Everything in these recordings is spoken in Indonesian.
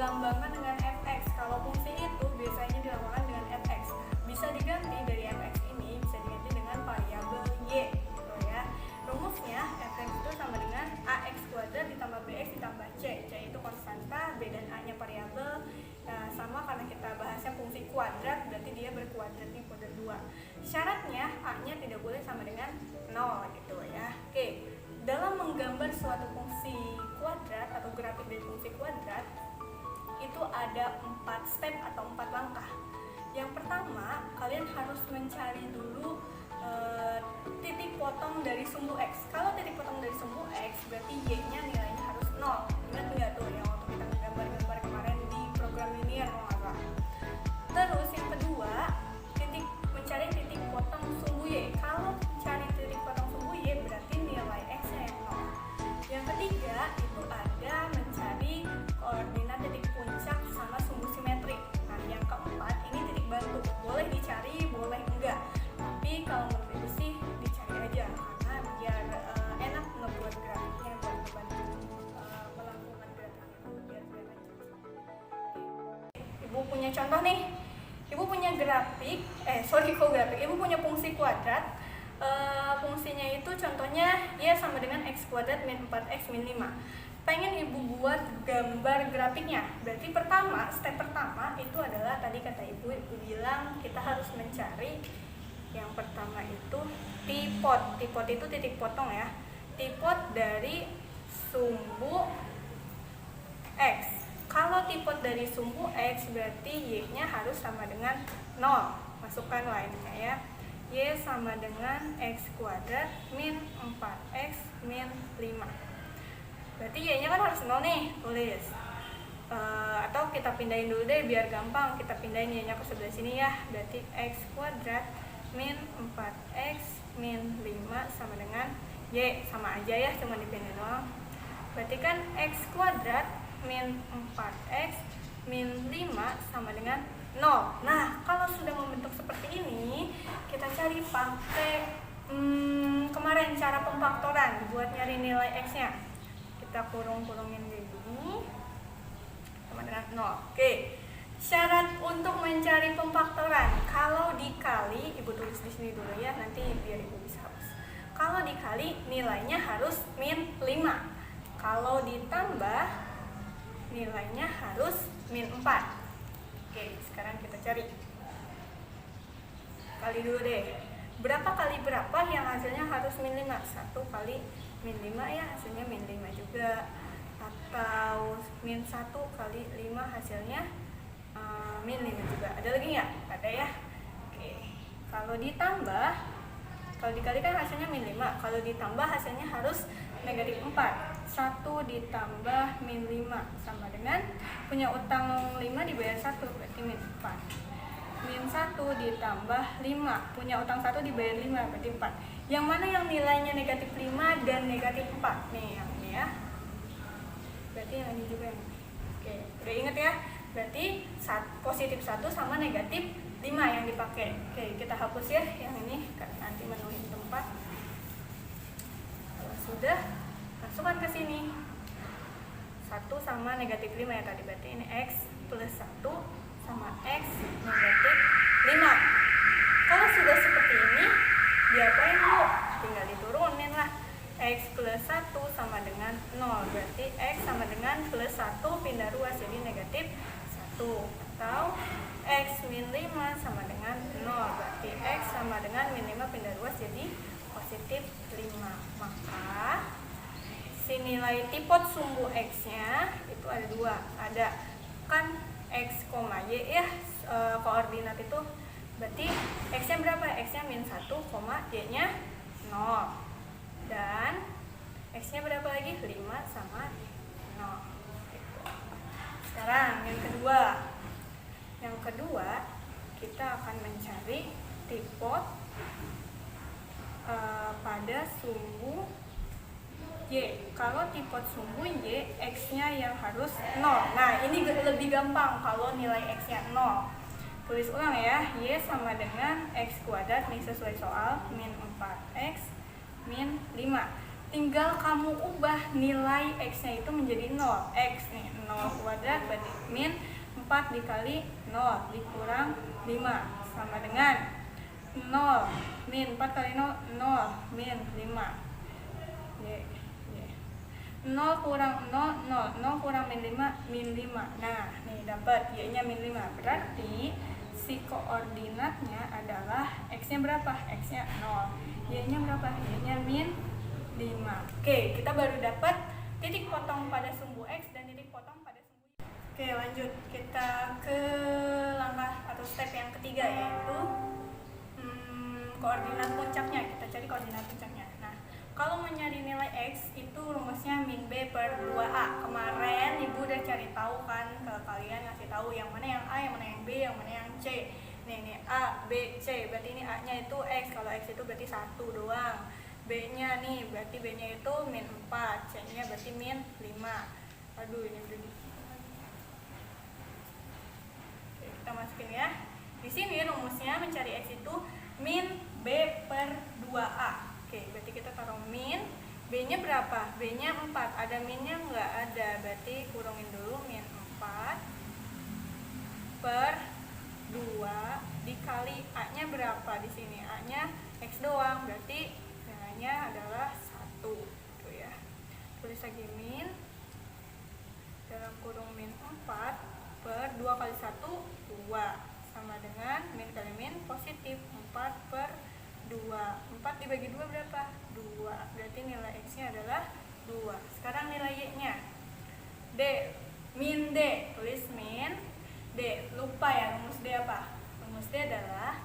dilambangkan dengan fx. Kalau fungsi itu biasanya dilambangkan dengan fx. Bisa diganti dari fx ini, bisa diganti dengan variabel y gitu ya. Rumusnya fx itu sama dengan ax kuadrat ditambah bx ditambah c. C itu konstanta, b dan a nya variabel. Sama karena kita bahasnya fungsi kuadrat, berarti dia berkuadrat nih, kuadrat 2. Syaratnya a nya tidak boleh sama dengan 0 gitu ya. Oke, dalam menggambar suatu fungsi kuadrat atau grafik dari fungsi kuadrat itu ada 4 step atau 4 langkah. Yang pertama, kalian harus mencari dulu titik potong dari sumbu x. Kalau titik potong dari sumbu x, berarti y-nya nilainya harus 0. Ingat nggak tuh yang waktu kita gambar-gambar kemarin di program linear kalau nggak salah. Terus yang kedua, mencari titik potong sumbu y. Kalau cari titik potong sumbu y, berarti nilai x-nya yang 0. Yang ketiga, itu ada mencari koordinat titik puncak sama sumbu simetrik. Nah, yang keempat, ini titik bantu. Boleh dicari, boleh enggak. Tapi kalau menurut ibu sih dicari aja, karena biar enak ngebuat grafiknya, buat ngebantu melakukan gerakan itu biar lancar. Ibu punya contoh nih. Ibu punya grafik, Ibu punya fungsi kuadrat. Fungsinya itu contohnya y sama dengan x kuadrat min 4x min 5. Pengen ibu buat gambar grafiknya. Berarti step pertama itu adalah tadi kata ibu bilang kita harus mencari yang pertama itu tipot. Tipot itu titik potong ya. Tipot dari sumbu x. Kalau tipot dari sumbu x berarti y-nya harus sama dengan 0. Masukkan lainnya ya. Y sama dengan x kuadrat min 4x min 5. Berarti y-nya kan harus 0 nih, tulis. Atau kita pindahin dulu deh biar gampang. Kita pindahin y-nya ke sebelah sini ya. Berarti x kuadrat min 4x min 5 sama dengan y. Sama aja ya, cuma dipindahin doang. Berarti kan x kuadrat min 4x min 5 sama dengan 0. Nah, kalau sudah membentuk seperti ini, kita cari pakai kemarin cara pemfaktoran buat nyari nilai x-nya. Kita kurung-kurungin kayak gini sama dengan 0. Oke. Syarat untuk mencari pemfaktoran, kalau dikali, ibu tulis di sini dulu ya, nanti biar ibu bisa hapus. Kalau dikali nilainya harus min 5. Kalau ditambah nilainya harus min 4. Oke, sekarang kita cari. Kali dulu deh. Berapa kali berapa yang hasilnya harus min 5? 1 kali min 5 ya, hasilnya min 5 juga. Atau min 1 kali 5 hasilnya min 5 juga. Ada lagi nggak? Ada ya. Oke. Kalau dikali kan hasilnya min 5. Kalau ditambah hasilnya harus negatif 4. 1 ditambah min 5 sama dengan punya utang 5 dibayar 1, berarti min 4. Min 1 ditambah 5, punya utang 1 dibayar 5, berarti 4. Yang mana yang nilainya negatif 5 dan negatif 4? Nih, yang ini ya. Berarti yang ini juga yang ini. Oke, udah inget ya? Berarti positif 1 sama negatif 5 yang dipakai. Oke, kita hapus ya yang ini, karena nanti menuhin tempat. Kalau sudah, masukkan ke sini 1 sama negatif 5 ya tadi, berarti ini x plus 1 sama x negatif 5. Kalau sudah seperti ini, diapain bu? Tinggal diturunin lah. X plus 1 sama dengan 0, berarti x sama dengan plus 1 pindah ruas jadi negatif 1. Atau x min 5 sama dengan 0, berarti x sama dengan min 5 pindah ruas jadi positif 5. Maka si nilai tipot sumbu x-nya itu ada 2. Ada kan x, y ya, koordinat itu. Berarti x-nya berapa? X-nya min 1, y-nya 0. Dan x-nya berapa lagi? 5 sama 0. Sekarang yang kedua. Yang kedua, kita akan mencari tipot pada sumbu y. Kalau tipot sumbu y, x-nya yang harus 0. Nah, ini lebih gampang kalau nilai x-nya 0. Tulis ulang ya, y sama dengan x kuadrat, nih sesuai soal, min 4x min 5. tinggal kamu ubah nilai x-nya itu menjadi 0. X nih 0 kuadrat berarti min 4 dikali 0 dikurang 5 sama dengan 0 min 4 kali 0 0 min 5. 0 kurang 0 0 0 kurang min 5 min 5. Nah nih dapat y nya min 5. Berarti si koordinatnya adalah x nya berapa? X nya 0, y nya berapa? Y nya min 5. Oke, kita baru dapat titik potong pada sumbu X dan titik potong pada sumbu Y. Oke, lanjut. Kita ke langkah atau step yang ketiga, yaitu koordinat puncaknya. Kita cari koordinat puncaknya. Nah, kalau mau nyari nilai X, itu rumusnya min B per 2A. Kemarin Ibu udah cari tahu kan, ke kalian ngasih tahu yang mana yang A, yang mana yang B, yang mana yang C. Nih A, B, C. Berarti ini A-nya itu X. Kalau X itu berarti 1 doang. B-nya nih, berarti B-nya itu min 4, C-nya berarti min 5. Aduh, ini udah di. Oke, kita masukin ya. Di sini rumusnya mencari X itu min B per 2A. Oke, berarti kita taruh min. B-nya berapa? B-nya 4. Ada minnya nggak? Ada. Berarti kurangin dulu min 4 per 2 dikali A-nya berapa di sini? A-nya X doang. Berarti nilainya adalah 1 gitu ya. Tulis lagi min dalam kurung min 4 per 2 kali 1 2 sama dengan min kali min positif 4 per 2. 4 dibagi 2 berapa? 2. Berarti nilai X nya adalah 2. Sekarang nilai Y nya D, min D. Tulis min D. Lupa ya rumus D apa? Rumus D adalah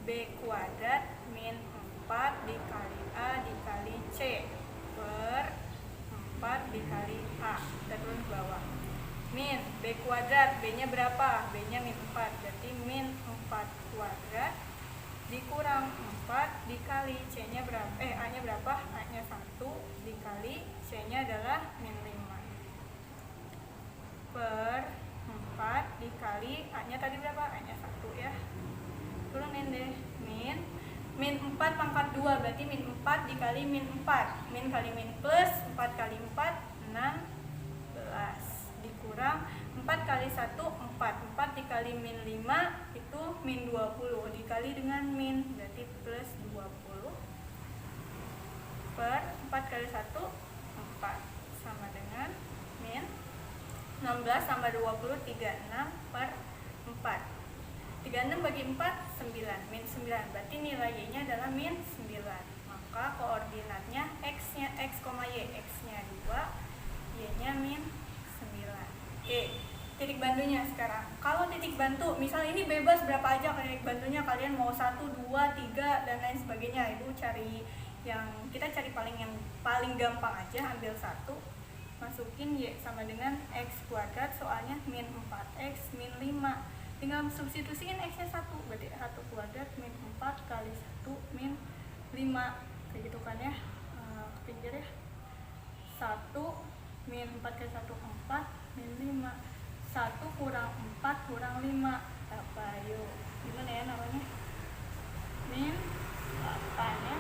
B kuadrat min 4 dikali A dikali C per 4 dikali A. Kita turun ke bawah. Min B kuadrat, B nya berapa? B nya min 4. Berarti min 4 kuadrat dikurang 4 dikali C nya berapa? A nya berapa? A nya 1 dikali C nya adalah min 5 per 4 dikali A nya tadi berapa? A nya 1 ya. Turunin deh. Min 4 pangkat 2 berarti min 4 dikali min 4. Min kali min plus 4 kali 4 16 dikurang 4 kali 1 4. 4 dikali min 5 itu min 20 dikali dengan min berarti plus 20 per 4 kali 1 4 sama dengan min 16 tambah 20 36 per 4. 36 bagi 4, 9. Min 9. Berarti nilai Y-nya adalah min 9. Maka koordinatnya X-nya, X, Y. X-nya 2, Y-nya min 9. Oke, titik bantunya sekarang. Kalau titik bantu, misal ini bebas berapa aja titik bantunya. Kalian mau 1, 2, 3, dan lain sebagainya. Ibu cari kita cari yang paling gampang aja. Ambil 1, masukin Y sama dengan X kuadrat. Soalnya min 4X min 5. Tinggal substitusiin X nya 1, berarti 1 kuadrat min 4 kali 1 min 5. Kayak gitu kan ya, ke pinggir ya. 1 min 4 kali 1 4 min 5. 1 kurang 4 kurang 5 apa yuk? Gimana ya namanya? Min 8 ya.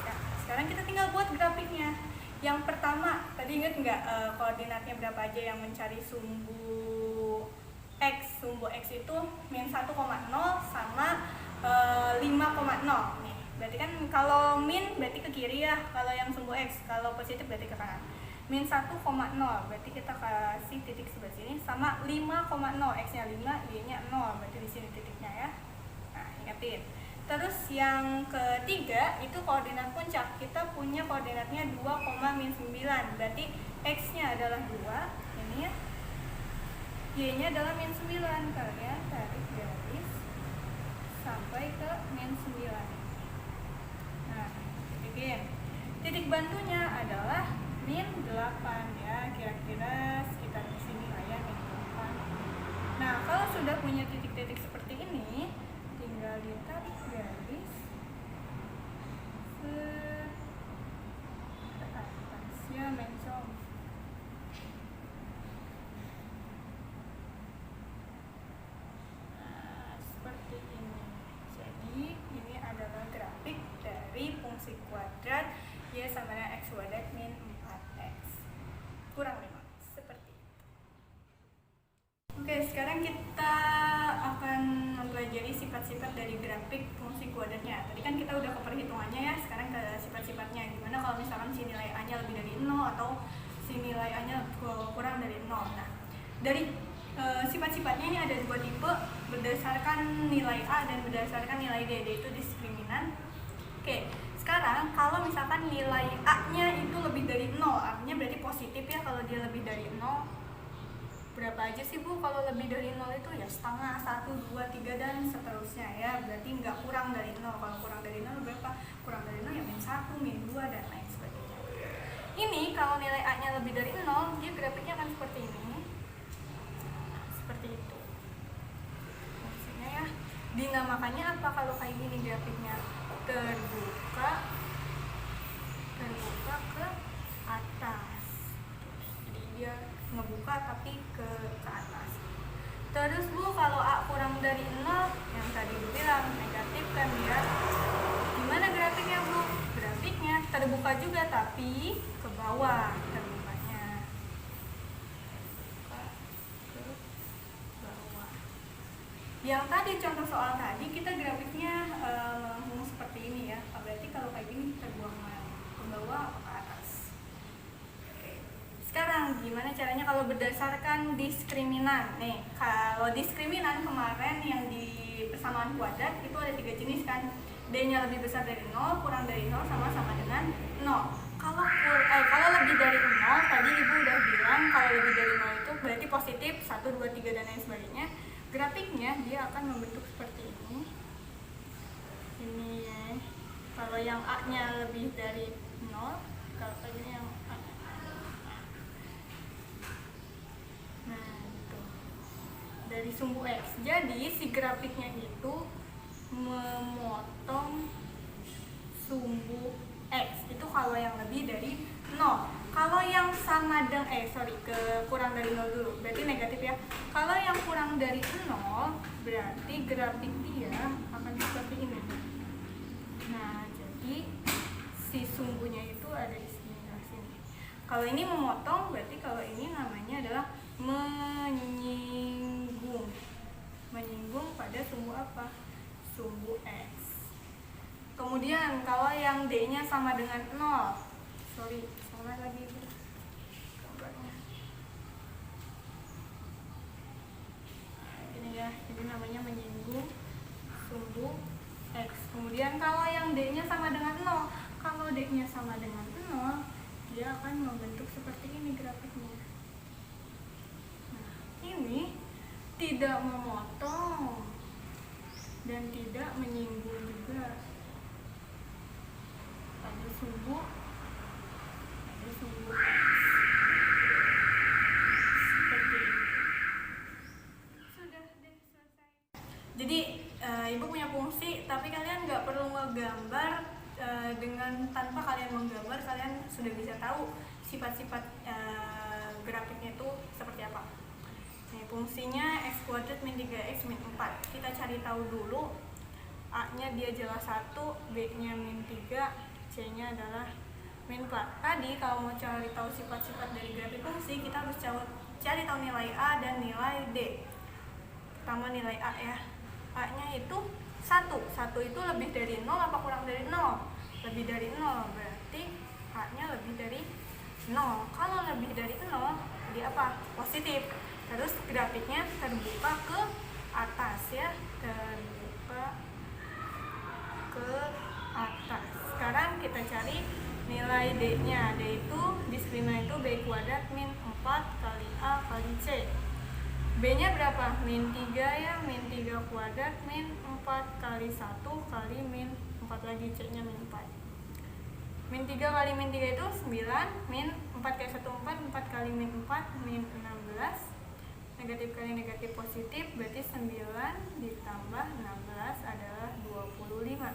Nah, sekarang kita tinggal buat grafiknya. Yang pertama, tadi inget nggak koordinatnya berapa aja yang mencari sumbu X? Sumbu X itu min 1,0 sama 5,0 nih. Berarti kan kalau min berarti ke kiri ya, kalau yang sumbu X. Kalau positif berarti ke kanan. Min 1,0 berarti kita kasih titik sebelah sini sama 5,0. X nya 5, Y nya 0. Berarti di sini titiknya ya. Nah, ingetin. Terus yang ketiga itu koordinat puncak. Kita punya koordinatnya 2,-9. Berarti X nya adalah 2. Ini ya. Y-nya adalah min 9. Kalian tarik garis sampai ke min 9. Nah, titik bantunya adalah min 8 ya. Kira-kira sekitar di sini lah ya, min 8. Nah, kalau sudah punya titik-titik seperti ini, tinggal ditarik garis ke atas ya, mencong. Ini adalah grafik dari fungsi kuadrat Y sama dengan X kuadrat min 4X kurang 5. Seperti itu. Oke, sekarang kita akan mempelajari sifat-sifat dari grafik fungsi kuadratnya. Tadi kan kita udah ke perhitungannya ya, sekarang ke sifat-sifatnya. Gimana kalau misalkan si nilai A-nya lebih dari 0 atau si nilai A-nya kurang dari 0. Nah, dari sifat-sifatnya ini ada dua tipe, berdasarkan nilai A dan berdasarkan nilai D, yaitu diskriminan. Oke, sekarang kalau misalkan nilai A-nya itu lebih dari 0, artinya berarti positif ya. Kalau dia lebih dari 0, berapa aja sih Bu kalau lebih dari 0 itu? Ya setengah, 1, 2, 3 dan seterusnya ya. Berarti nggak kurang dari 0. Kalau kurang dari 0 berapa? Kurang dari 0 ya min 1, min 2 dan lain sebagainya. Ini kalau nilai A-nya lebih dari 0, dia grafiknya akan seperti ini. Seperti itu maksudnya ya. Dinamakannya apa kalau kayak gini grafiknya? Terbuka ke atas. Jadi dia ngebuka tapi ke atas. Terus Bu, kalau A kurang dari 0, yang tadi Bu bilang negatif kan ya. Gimana grafiknya Bu? Grafiknya terbuka juga tapi ke bawah terbukanya. Ke bawah. Yang tadi contoh soal tadi kita grafiknya melambung seperti ini ya. Berarti kalau kayak gini terbuang ke bawah atau ke atas. Sekarang gimana caranya kalau berdasarkan diskriminan? Nih, kalau diskriminan kemarin yang di persamaan kuadrat itu ada 3 jenis kan. D-nya lebih besar dari 0, kurang dari 0, sama dengan 0. Kalau lebih dari 0, tadi Ibu udah bilang kalau lebih dari 0 itu berarti positif 1, 2, 3 dan lain sebagainya. Grafiknya dia akan membentuk seperti ini. Ini ya. Kalau yang A-nya lebih dari 0, kalau tadi yang dari sumbu X. Jadi si grafiknya itu memotong sumbu X. Itu kalau yang lebih dari 0. Kalau yang sama dengan kurang dari 0 dulu. Berarti negatif ya. Kalau yang kurang dari 0, berarti grafik dia akan seperti ini. Nah, jadi si sumbunya itu ada di sini. Kalau ini memotong, berarti kalau ini namanya adalah menyinggung pada sumbu apa? Sumbu X. Kemudian kalau yang D-nya sama dengan 0, salah lagi gambarnya. Ini ya, jadi namanya menyinggung sumbu X. Kemudian kalau yang D-nya sama dengan 0, kalau D-nya sama dengan 0, dia akan membentuk seperti ini grafiknya. Nah, ini tidak memotong dan tidak menyinggung juga. Ada sumbu X. Seperti ini. Sudah deh, selesai. Jadi Ibu punya fungsi, tapi kalian nggak perlu ngegambar. Dengan tanpa kalian menggambar, kalian sudah bisa tahu sifat-sifat grafiknya itu seperti apa. Nih, fungsinya X kuadrat min 3X min 4. Kita cari tahu dulu. A-nya dia jelas 1, B-nya min 3, C-nya adalah min 4. Tadi kalau mau cari tahu sifat-sifat dari grafik fungsi, kita harus cari tahu nilai A dan nilai D. Pertama nilai A ya. A-nya itu 1 itu lebih dari 0 apa kurang dari 0? Lebih dari 0, berarti A-nya lebih dari 0. Kalau lebih dari 0, jadi apa? Positif. Terus grafiknya terbuka ke atas ya. Terbuka ke atas. Sekarang kita cari nilai D-nya. D itu diskriminan itu B kuadrat min 4 kali A kali C. B-nya berapa? Min 3 ya, min 3 kuadrat min 4 kali 1 kali min 4 lagi, C-nya min 4. Min 3 kali min 3 itu 9, min 4 kali 1 4, 4 kali min 4, min 16. Negatif kali negatif positif, berarti 9 ditambah 16 adalah 25.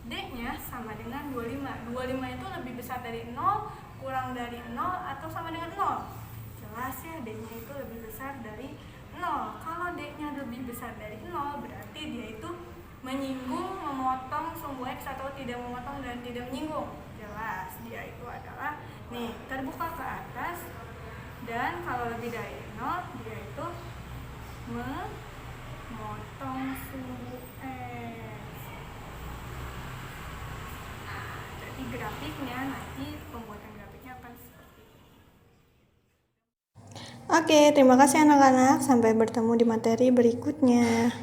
D-nya sama dengan 25. 25 itu lebih besar dari 0, kurang dari 0, atau sama dengan 0? Jelas ya, D-nya itu lebih besar dari 0. Kalau D-nya lebih besar dari 0, berarti dia itu menyinggung, memotong sumbu X atau tidak memotong dan tidak menyinggung. Jelas. dia itu adalah nih terbuka ke atas, dan kalau lebih dari 0 dia itu memotong suhu X. Jadi grafiknya nanti pembuatan grafiknya akan seperti ini. Oke, terima kasih anak-anak. Sampai bertemu di materi berikutnya.